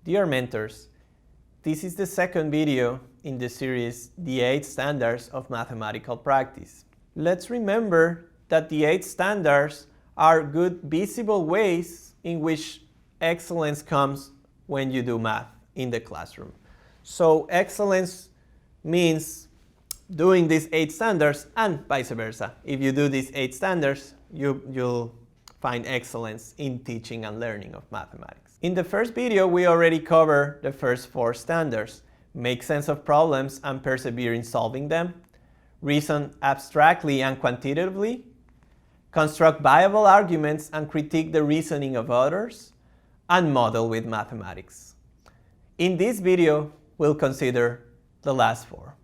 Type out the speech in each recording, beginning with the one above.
Dear mentors, this is the second video in the series, The 8 Standards of Mathematical Practice. Let's remember that the 8 standards are good visible ways in which excellence comes when you do math in the classroom. So excellence means doing these 8 standards and vice versa. If you do these 8 standards, you'll find excellence in teaching and learning of mathematics. In the first video, we already covered the first 4 standards: make sense of problems and persevere in solving them, reason abstractly and quantitatively, construct viable arguments and critique the reasoning of others, and model with mathematics. In this video, we'll consider the last 4.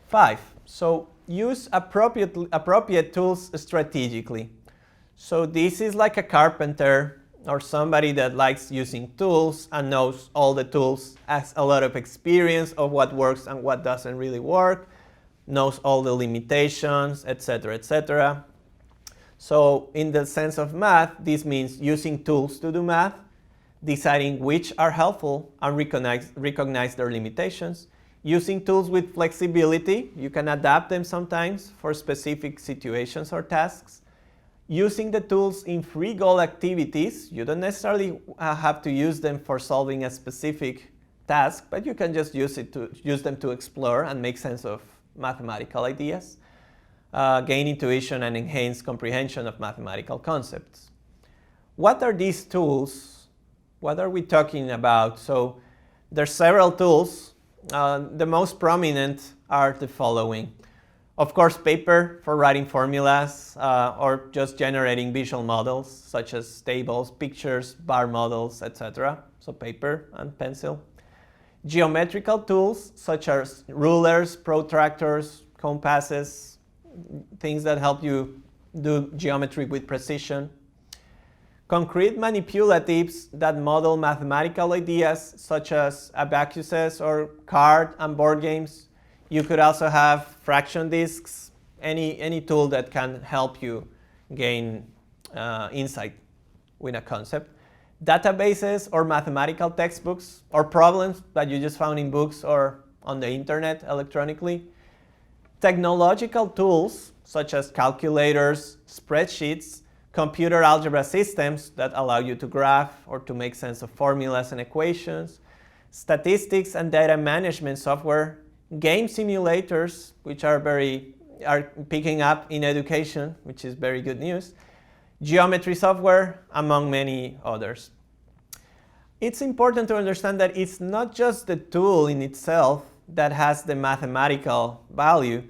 5. So use appropriate tools strategically. So this is like a carpenter or somebody that likes using tools and knows all the tools, has a lot of experience of what works and what doesn't really work, knows all the limitations, etc., etc. So in the sense of math, this means using tools to do math, deciding which are helpful and recognize their limitations, using tools with flexibility. You can adapt them sometimes for specific situations or tasks. Using the tools in free goal activities. You don't necessarily have to use them for solving a specific task, but you can just use them to explore and make sense of mathematical ideas, gain intuition and enhance comprehension of mathematical concepts. What are these tools? What are we talking about? So there's several tools. The most prominent are the following. Of course, paper for writing formulas or just generating visual models such as tables, pictures, bar models, etc. So paper and pencil. Geometrical tools such as rulers, protractors, compasses, things that help you do geometry with precision. Concrete manipulatives that model mathematical ideas such as abacuses or card and board games. You could also have fraction disks, any tool that can help you gain insight with a concept. Databases or mathematical textbooks or problems that you just found in books or on the internet electronically. Technological tools such as calculators, spreadsheets, computer algebra systems that allow you to graph or to make sense of formulas and equations. Statistics and data management software. Game simulators, which are picking up in education, which is very good news. Geometry software, among many others. It's important to understand that it's not just the tool in itself that has the mathematical value,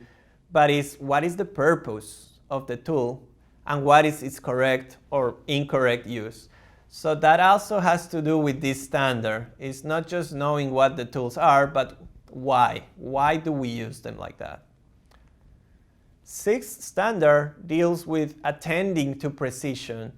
but it's what is the purpose of the tool and what is its correct or incorrect use. So that also has to do with this standard. It's not just knowing what the tools are, but why? Why do we use them like that? 6th standard deals with attending to precision.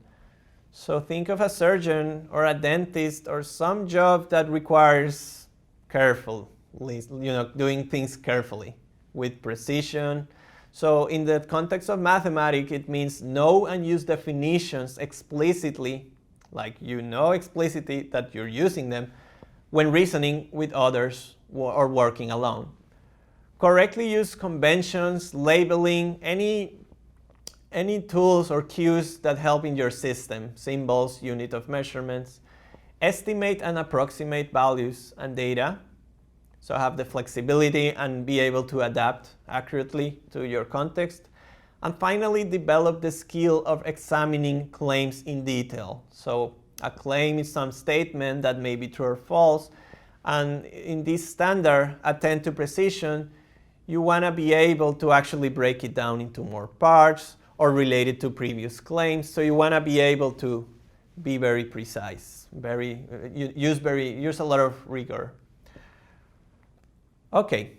So think of a surgeon or a dentist or some job that requires doing things carefully with precision. So in the context of mathematics, it means know and use definitions explicitly, like you know explicitly that you're using them when reasoning with others or working alone. Correctly use conventions, labeling, any tools or cues that help in your system, symbols, unit of measurements. Estimate and approximate values and data. So have the flexibility and be able to adapt accurately to your context. And finally, develop the skill of examining claims in detail. So a claim is some statement that may be true or false. And in this standard, attend to precision, you want to be able to actually break it down into more parts or relate it to previous claims. So you want to be able to be very precise, use a lot of rigor. Okay,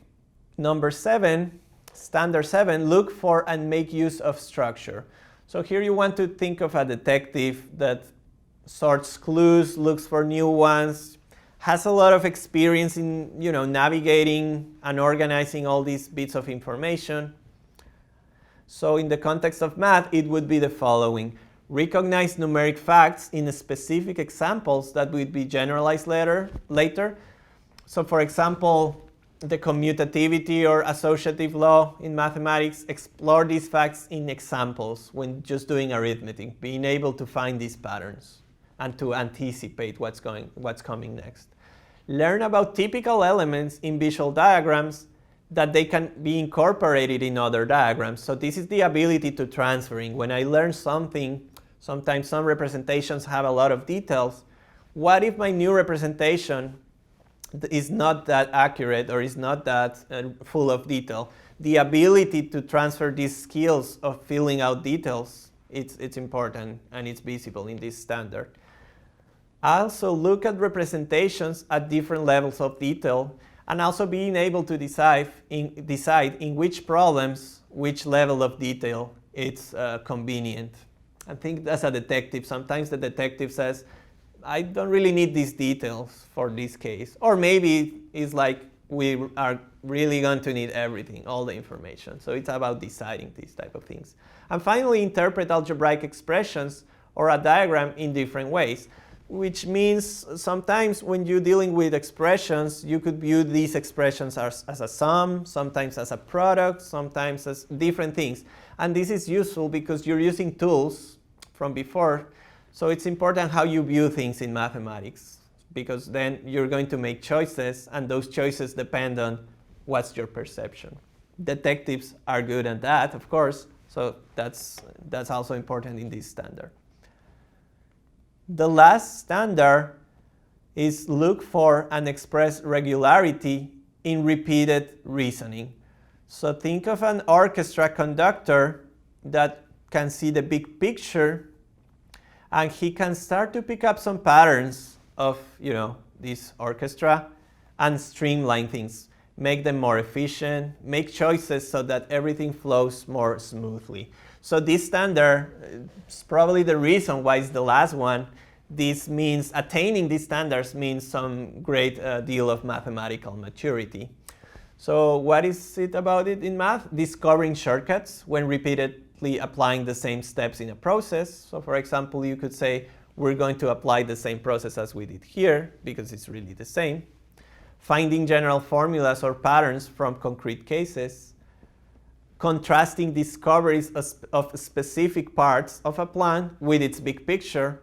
number 7, standard 7, look for and make use of structure. So here you want to think of a detective that sorts clues, looks for new ones, has a lot of experience in navigating and organizing all these bits of information. So in the context of math, it would be the following. recognize numeric facts in specific examples that would be generalized later. So for example, the commutativity or associative law in mathematics, explore these facts in examples when just doing arithmetic, being able to find these patterns and to anticipate what's coming next. Learn about typical elements in visual diagrams that they can be incorporated in other diagrams. So this is the ability to transferring. When I learn something, sometimes some representations have a lot of details. What if my new representation is not that accurate or is not that full of detail? The ability to transfer these skills of filling out details, it's important and it's visible in this standard. Also look at representations at different levels of detail and also being able to decide in which problems, which level of detail it's convenient. I think as a detective, sometimes the detective says, I don't really need these details for this case. Or maybe it's like we are really going to need everything, all the information. So it's about deciding these type of things. And finally, interpret algebraic expressions or a diagram in different ways, which means sometimes when you're dealing with expressions, you could view these expressions as a sum, sometimes as a product, sometimes as different things. And this is useful because you're using tools from before. So it's important how you view things in mathematics, because then you're going to make choices, and those choices depend on what's your perception. Detectives are good at that, of course, so that's also important in this standard. The last standard is look for and express regularity in repeated reasoning. So think of an orchestra conductor that can see the big picture, and he can start to pick up some patterns of this orchestra and streamline things, make them more efficient, make choices so that everything flows more smoothly. So this standard is probably the reason why it's the last one. This means attaining these standards means some great deal of mathematical maturity. So what is it about it in math? Discovering shortcuts when repeatedly applying the same steps in a process. So for example, you could say, we're going to apply the same process as we did here, because it's really the same. Finding general formulas or patterns from concrete cases. Contrasting discoveries of specific parts of a plan with its big picture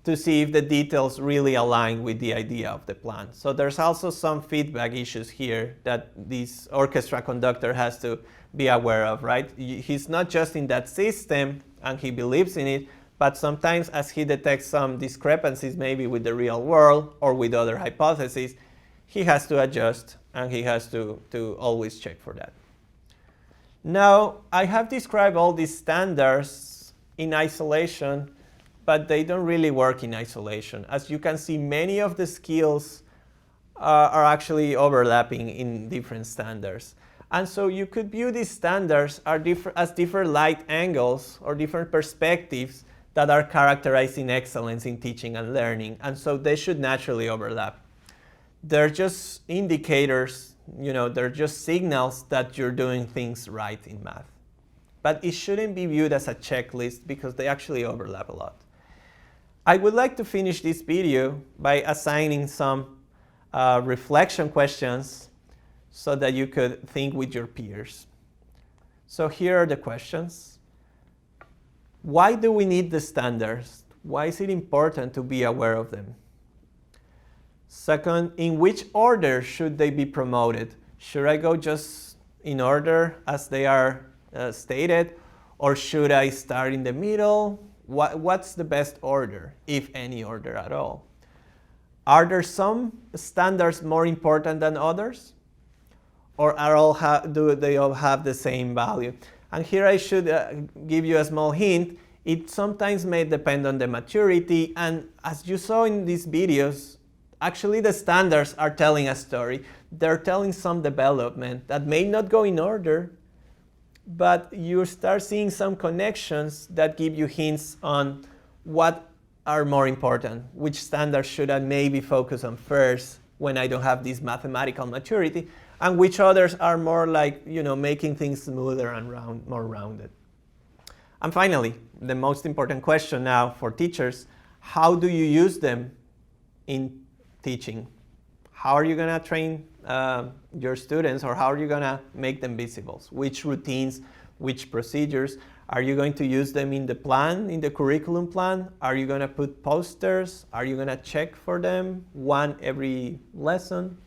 to see if the details really align with the idea of the plan. So there's also some feedback issues here that this orchestra conductor has to be aware of, right? He's not just in that system and he believes in it, but sometimes as he detects some discrepancies maybe with the real world or with other hypotheses, he has to adjust and he has to always check for that. Now, I have described all these standards in isolation, but they don't really work in isolation. As you can see, many of the skills are actually overlapping in different standards. And so you could view these standards as different light angles or different perspectives that are characterizing excellence in teaching and learning. And so they should naturally overlap. They're just indicators, they're just signals that you're doing things right in math. But it shouldn't be viewed as a checklist because they actually overlap a lot. I would like to finish this video by assigning some reflection questions so that you could think with your peers. So here are the questions. Why do we need the standards? Why is it important to be aware of them? Second, in which order should they be promoted? Should I go just in order as they are stated, or should I start in the middle? What's the best order, if any order at all? Are there some standards more important than others? Or do they all have the same value? And here I should give you a small hint. It sometimes may depend on the maturity, and as you saw in these videos, actually the standards are telling a story. They're telling some development that may not go in order, but you start seeing some connections that give you hints on what are more important, which standards should I maybe focus on first when I don't have this mathematical maturity, and which others are more like making things smoother and more rounded. And finally, the most important question now for teachers, how do you use them in teaching? How are you going to train your students, or how are you going to make them visible? Which routines, which procedures? Are you going to use them in the plan, in the curriculum plan? Are you going to put posters? Are you going to check for them one every lesson?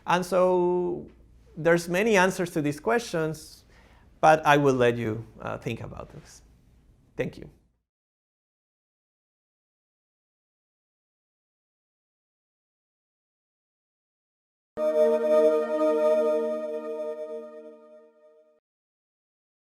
And so there's many answers to these questions, but I will let you think about this. Thank you.